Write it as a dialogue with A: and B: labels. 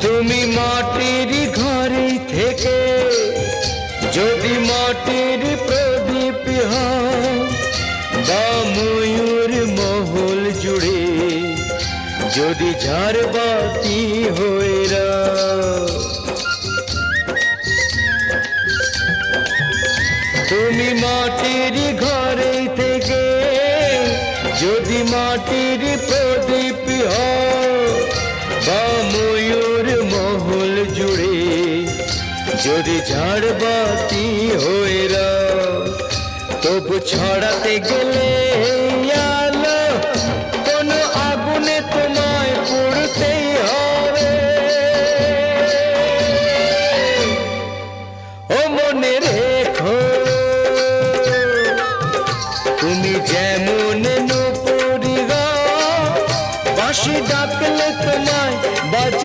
A: তুমি মাটির ঘরে থেকে যদি মাটির প্রদীপ হও বা ময়ূর মহল জুড়ে যদি ঝাড়বাতি হয়ে রাও, তুমি মাটির ঘরে থেকে যদি মাটির প্রদীপ হও বা ময়ূর মহল জুড়ে যদি ঝাড়বাতি হয়ে রাও, তবু ছড়াতে গেলে